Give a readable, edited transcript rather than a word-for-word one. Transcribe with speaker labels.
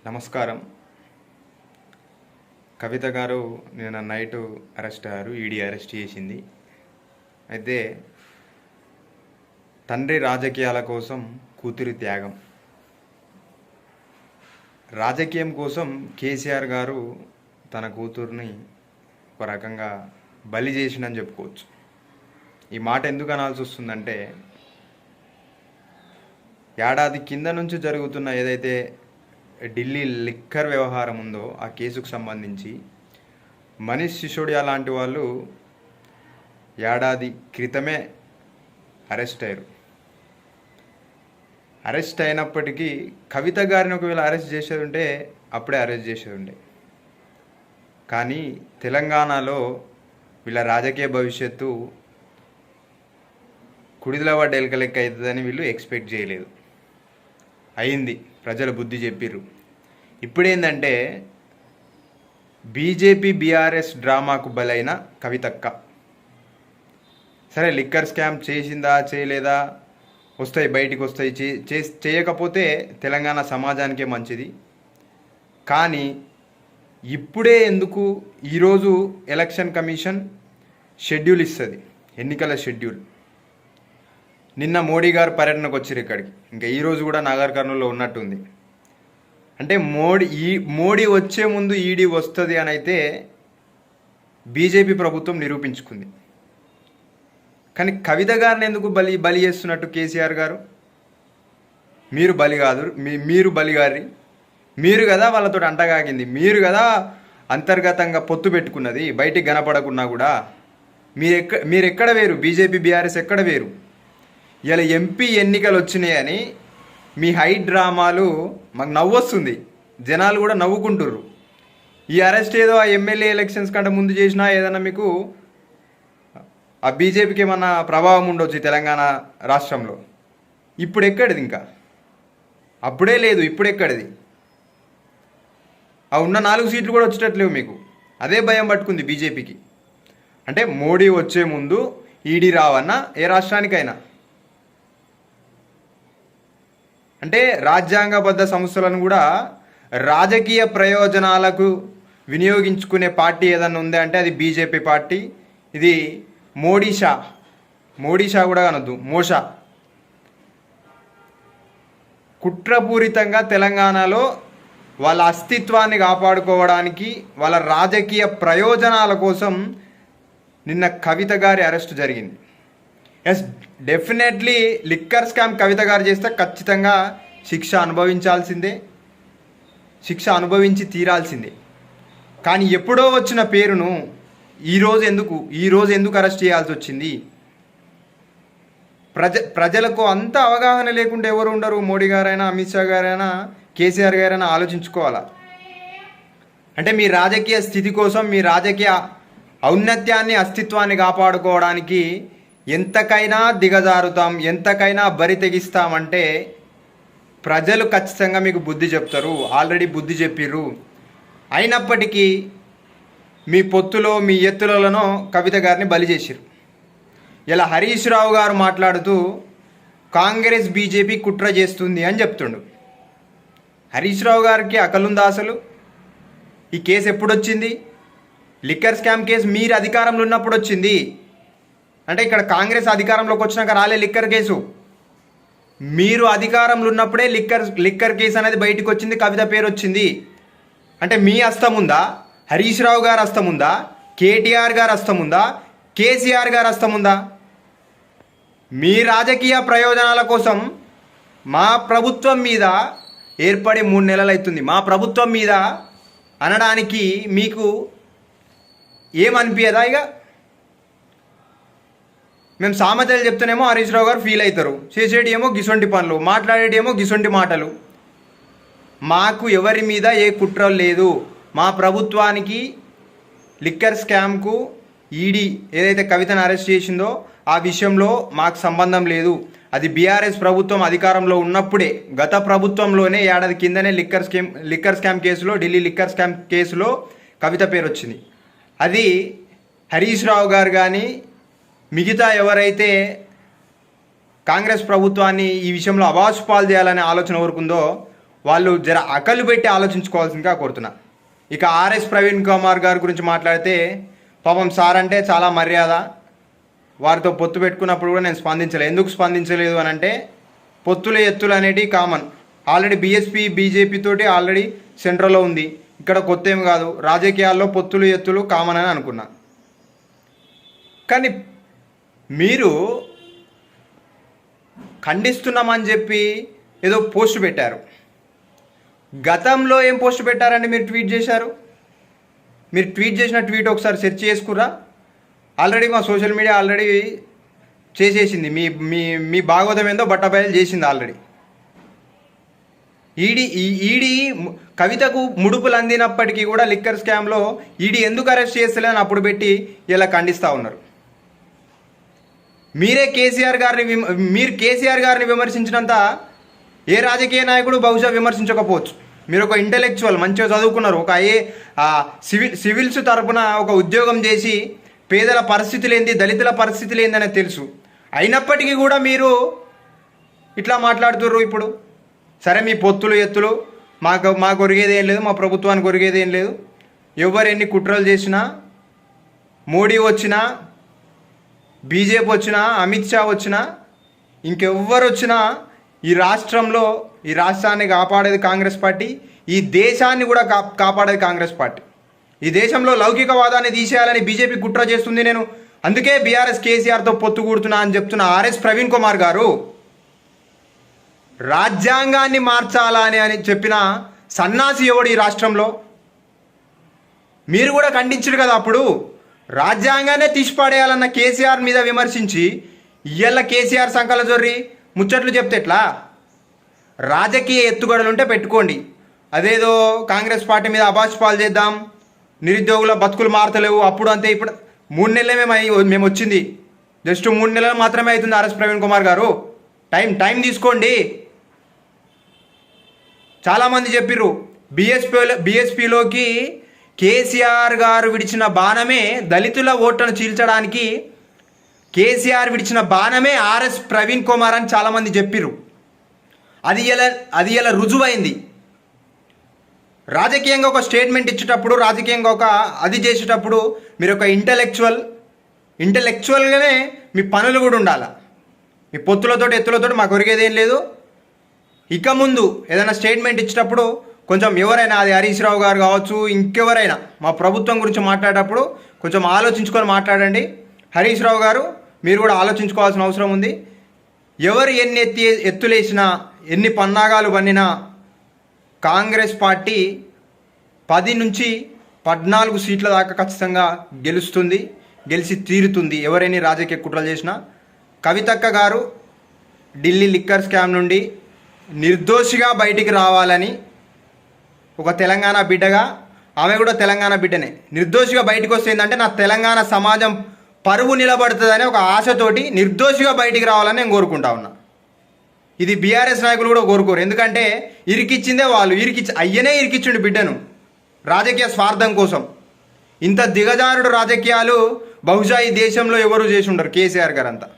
Speaker 1: నమస్కారం. కవిత గారు నిన్న నైట్ అరెస్ట్ అయ్యారు. ఈడీ అరెస్ట్ చేసింది. అయితే తండ్రి రాజకీయాల కోసం కూతురి త్యాగం. రాజకీయం కోసం కేసీఆర్ గారు తన కూతుర్ని ఒక రకంగా బలి చేసిండని చెప్పుకోవచ్చు. ఈ మాట ఎందుకు అనాల్సి వస్తుందంటే, ఏడాది కింద నుంచి జరుగుతున్న ఏదైతే ఢిల్లీ లిక్కర్ వ్యవహారం ఉందో ఆ కేసుకు సంబంధించి మనీష్ సిసోడియా లాంటి వాళ్ళు ఏడాది క్రితమే అరెస్ట్ అయ్యారు. అరెస్ట్ అయినప్పటికీ కవిత గారిని ఒకవేళ అరెస్ట్ చేసేది ఉంటే అప్పుడే అరెస్ట్ చేసేది ఉండే. కానీ తెలంగాణలో వీళ్ళ రాజకీయ భవిష్యత్తు కుడిదిల పడ్డ ఎలుక లెక్క అవుతుందని వీళ్ళు ఎక్స్పెక్ట్ చేయలేదు. అయింది, ప్రజలు బుద్ధి చెప్పిర్రు. ఇప్పుడేందంటే బీజేపీ బీఆర్ఎస్ డ్రామాకు బలైన కవితక్క. సరే, లిక్కర్ స్కామ్ చేసిందా చేయలేదా, వస్తాయి బయటికి వస్తాయి. చేయకపోతే తెలంగాణ సమాజానికే మంచిది. కానీ ఇప్పుడే ఎందుకు? ఈరోజు ఎలక్షన్ కమిషన్ షెడ్యూల్ ఇస్తుంది, ఎన్నికల షెడ్యూల్. నిన్న మోడీ గారు పర్యటనకు వచ్చారు ఇక్కడికి. ఇంకా ఈరోజు కూడా నాగర్ కర్నూలులో ఉన్నట్టుంది. అంటే మోడీ వచ్చే ముందు ఈడీ వస్తుంది అని అయితే బీజేపీ ప్రభుత్వం నిరూపించుకుంది. కానీ కవిత గారిని ఎందుకు బలి చేస్తున్నట్టు కేసీఆర్ గారు? మీరు బలి కాదు, మీరు బలిగారి. మీరు కదా వాళ్ళతో అంటగాగింది, మీరు కదా అంతర్గతంగా పొత్తు పెట్టుకున్నది, బయటికి కనపడకున్నా కూడా. మీరెక్కడ వేరు? బీజేపీ బీఆర్ఎస్ ఎక్కడ వేరు? ఇలా ఎంపీ ఎన్నికలు వచ్చినాయని మీ హై డ్రామాలు మాకు నవ్వొస్తుంది. జనాలు కూడా నవ్వుకుంటుర్రు. ఈ అరెస్ట్ ఏదో ఆ ఎమ్మెల్యే ఎలక్షన్స్ కంటే ముందు చేసినా ఏదైనా మీకు ఆ బీజేపీకి ఏమన్నా ప్రభావం ఉండొచ్చు తెలంగాణ రాష్ట్రంలో. ఇప్పుడు ఎక్కడిది? ఇంకా అప్పుడే లేదు, ఇప్పుడు ఎక్కడిది? ఆ ఉన్న 4 సీట్లు కూడా వచ్చేటట్లేవు మీకు. అదే భయం పట్టుకుంది బీజేపీకి. అంటే మోడీ వచ్చే ముందు ఈడీ రావన్నా ఏ రాష్ట్రానికైనా. అంటే రాజ్యాంగబద్ధ సంస్థలను కూడా రాజకీయ ప్రయోజనాలకు వినియోగించుకునే పార్టీ ఏదన్నా ఉందా అంటే అది బీజేపీ పార్టీ. ఇది మోడీ షా కూడా అనొద్దు, మోషా. కుట్రపూరితంగా తెలంగాణలో వాళ్ళ అస్తిత్వాన్ని కాపాడుకోవడానికి, వాళ్ళ రాజకీయ ప్రయోజనాల కోసం నిన్న కవిత గారి అరెస్ట్ జరిగింది. ఎస్, డెఫినెట్లీ లిక్కర్ స్కామ్ కవిత గారు చేస్తే ఖచ్చితంగా శిక్ష అనుభవించాల్సిందే, శిక్ష అనుభవించి తీరాల్సిందే. కానీ ఎప్పుడో వచ్చిన పేరును ఈరోజు ఎందుకు అరెస్ట్ చేయాల్సి వచ్చింది? ప్రజలకు అంత అవగాహన లేకుండా ఎవరు ఉండరు? మోడీ గారైనా, అమిత్ షా గారైనా, కేసీఆర్ గారైనా ఆలోచించుకోవాలా. అంటే మీ రాజకీయ స్థితి కోసం, మీ రాజకీయ ఔన్నత్యాన్ని, అస్తిత్వాన్ని కాపాడుకోవడానికి ఎంతకైనా దిగజారుతాం, ఎంతకైనా బరి తెగిస్తామంటే ప్రజలు ఖచ్చితంగా మీకు బుద్ధి చెప్తారు. ఆల్రెడీ బుద్ధి చెప్పిర్రు. అయినప్పటికీ మీ పొత్తులో, మీ ఎత్తులలో కవిత గారిని బలి చేసిర్రు. ఇలా హరీష్ రావు గారు మాట్లాడుతూ కాంగ్రెస్ బీజేపీ కుట్ర చేస్తుంది అని చెప్తుండు. హరీష్ రావు గారికి అకలుందా అసలు? ఈ కేసు ఎప్పుడు వచ్చింది? లిక్కర్ స్కామ్ కేసు మీరు అధికారంలో ఉన్నప్పుడు వచ్చింది. అంటే ఇక్కడ కాంగ్రెస్ అధికారంలోకి వచ్చినాక రాలే లిక్కర్ కేసు. మీరు అధికారంలో ఉన్నప్పుడే లిక్కర్ కేసు అనేది బయటకు వచ్చింది, కవిత పేరు వచ్చింది. అంటే మీ హస్తం ఉందా? హరీష్ రావు గారు హస్తం ఉందా? కేటీఆర్ గారు హస్తం ఉందా? కేసీఆర్ గారు హస్తం ఉందా? మీ రాజకీయ ప్రయోజనాల కోసం మా ప్రభుత్వం మీద ఏర్పడి 3 నెలలు అవుతుంది. మా ప్రభుత్వం మీద అనడానికి మీకు ఏమనిపించదా? ఇక మేము సామెతలు చెప్తేనేమో హరీష్ రావు గారు ఫీల్ అవుతారు, చేసేటి ఏమో గిసొంటి పనులు, మాట్లాడేటి ఏమో గిసొంటి మాటలు. మాకు ఎవరి మీద ఏ కుట్ర లేదు. మా ప్రభుత్వానికి లిక్కర్ స్కామ్కు ఈడీ ఏదైతే కవితను అరెస్ట్ చేసిందో ఆ విషయంలో మాకు సంబంధం లేదు. అది బీఆర్ఎస్ ప్రభుత్వం అధికారంలో ఉన్నప్పుడే, గత ప్రభుత్వంలోనే ఏడాది కిందనే లిక్కర్ స్కామ్ కేసులో, ఢిల్లీ లిక్కర్ స్కామ్ కేసులో కవిత పేరు వచ్చింది. అది హరీష్ రావు గారు కానీ మిగతా ఎవరైతే కాంగ్రెస్ ప్రభుత్వాన్ని ఈ విషయంలో అవాసుపాలు చేయాలనే ఆలోచన వరకుందో వాళ్ళు జర అకలు పెట్టి ఆలోచించుకోవాల్సిందిగా కోరుతున్నా. ఇక ఆర్ఎస్ ప్రవీణ్ కుమార్ గారి గురించి మాట్లాడితే పాపం సార్ అంటే చాలా మర్యాద. వారితో పొత్తు పెట్టుకున్నప్పుడు కూడా నేను స్పందించలేదు. ఎందుకు స్పందించలేదు అని అంటే పొత్తుల ఎత్తులు అనేటివి కామన్. ఆల్రెడీ బీజేపీ తోటి ఆల్రెడీ సెంట్రల్లో ఉంది. ఇక్కడ కొత్త ఏం కాదు. రాజకీయాల్లో పొత్తులు ఎత్తులు కామన్ అని అనుకున్నా. కానీ మీరు ఖండిస్తున్నామని చెప్పి ఏదో పోస్ట్ పెట్టారు. గతంలో ఏం పోస్ట్ పెట్టారండి? మీరు ట్వీట్ చేశారు. మీరు ట్వీట్ చేసిన ట్వీట్ ఒకసారి సెర్చ్ చేసుకురా. ఆల్రెడీ మా సోషల్ మీడియా ఆల్రెడీ చేసేసింది. మీ మీ మీ భాగవతం ఏందో బట్టబయలు చేసింది ఆల్రెడీ. ఈడీ కవితకు ముడుపులు అందినప్పటికీ కూడా లిక్కర్ స్కామ్లో ఈడీ ఎందుకు అరెస్ట్ చేస్తలేదని అప్పుడు పెట్టి ఇలా ఖండిస్తూ ఉన్నారు. మీరు కేసీఆర్ గారిని విమర్శించినంత ఏ రాజకీయ నాయకుడు బహుశా విమర్శించకపోవచ్చు. మీరు ఒక ఇంటెలెక్చువల్, మంచిగా చదువుకున్నారు, ఒక సివిల్స్ తరపున ఒక ఉద్యోగం చేసి పేదల పరిస్థితులు ఏంది, దళితుల పరిస్థితులు ఏందని తెలుసు. అయినప్పటికీ కూడా మీరు ఇట్లా మాట్లాడుతుర్రు. ఇప్పుడు సరే, మీ పొత్తులు ఎత్తులు మాకు ఒరిగేది ఏం లేదు, మా ప్రభుత్వానికి ఒరిగేది ఏం లేదు. ఎవరు ఎన్ని కుట్రలు చేసినా, మోడీ వచ్చినా, బీజేపీ వచ్చినా, అమిత్ షా వచ్చినా, ఇంకెవ్వరు వచ్చినా ఈ రాష్ట్రాన్ని కాపాడేది కాంగ్రెస్ పార్టీ. ఈ దేశాన్ని కూడా కాపాడేది కాంగ్రెస్ పార్టీ. ఈ దేశంలో లౌకికవాదాన్ని తీసేయాలని బీజేపీ కుట్ర చేస్తుంది. నేను అందుకే బీఆర్ఎస్ కేసీఆర్తో పొత్తు కూడుతున్నా అని చెప్తున్న ఆర్ఎస్ ప్రవీణ్ కుమార్ గారు రాజ్యాంగాన్ని మార్చాలని అని చెప్పిన సన్నాసి ఎవడు ఈ రాష్ట్రంలో? మీరు కూడా ఖండించరు కదా అప్పుడు. రాజ్యాంగాన్నే తీసిపాడేయాలన్న కేసీఆర్ మీద విమర్శించి ఇయ్యల్ల కేసీఆర్ సంకల జొర్రి ముచ్చట్లు చెప్తే ఎట్లా? రాజకీయ ఎత్తుగడలుంటే పెట్టుకోండి. అదేదో కాంగ్రెస్ పార్టీ మీద అబాస్పాలు చేద్దాం, నిరుద్యోగుల బతుకులు మారతలేవు, అప్పుడు అంతే, ఇప్పుడు 3 నెలలే మేము వచ్చింది. జస్ట్ 3 నెలలు మాత్రమే అవుతుంది. ఆర్ఎస్ ప్రవీణ్ కుమార్ గారు టైం తీసుకోండి. చాలామంది చెప్పిర్రు బీఎస్పీలోకి కేసీఆర్ గారు విడిచిన బాణమే, దళితుల ఓట్లను చీల్చడానికి కేసీఆర్ విడిచిన బాణమే ఆర్ఎస్ ప్రవీణ్ కుమార్ అని చాలామంది చెప్పిర్రు. అది ఇలా రుజువైంది. రాజకీయంగా ఒక స్టేట్మెంట్ ఇచ్చేటప్పుడు, రాజకీయంగా అది చేసేటప్పుడు మీరు ఒక ఇంటెలెక్చువల్గానే మీ పనులు కూడా ఉండాలి. మీ ఎత్తులతోటి మాకు ఒరిగేదేం లేదు. ఇక ముందు ఏదైనా స్టేట్మెంట్ ఇచ్చేటప్పుడు కొంచెం ఎవరైనా, అది హరీష్ రావు గారు కావచ్చు, ఇంకెవరైనా మా ప్రభుత్వం గురించి మాట్లాడేటప్పుడు కొంచెం ఆలోచించుకొని మాట్లాడండి. హరీష్ రావు గారు, మీరు కూడా ఆలోచించుకోవాల్సిన అవసరం ఉంది. ఎవరు ఎన్ని ఎత్తులేసినా, ఎన్ని పన్నాగాలు పన్నినా కాంగ్రెస్ పార్టీ 10 నుంచి 14 సీట్ల దాకా ఖచ్చితంగా గెలిచి తీరుతుంది. ఎవరైనా రాజకీయ కుట్రలు చేసినా. కవితక్క గారు ఢిల్లీ లిక్కర్ స్కామ్ నుండి నిర్దోషిగా బయటికి రావాలని ఒక తెలంగాణ బిడ్డగా, ఆమె కూడా తెలంగాణ బిడ్డనే, నిర్దోషిగా బయటకు వస్తే ఏంటంటే నా తెలంగాణ సమాజం పరువు నిలబడుతుందని ఒక ఆశతోటి నిర్దోషిగా బయటికి రావాలని నేను కోరుకుంటా ఉన్నా. ఇది బీఆర్ఎస్ నాయకులు కూడా కోరుకోరు. ఎందుకంటే ఇరికిచ్చిందే వాళ్ళు. అయ్యనే ఇరికిచ్చిండు బిడ్డను రాజకీయ స్వార్థం కోసం. ఇంత దిగజారుడు రాజకీయాలు బహుశా ఈ దేశంలో ఎవరు చేసి ఉండరు. కేసీఆర్ గారు అంతా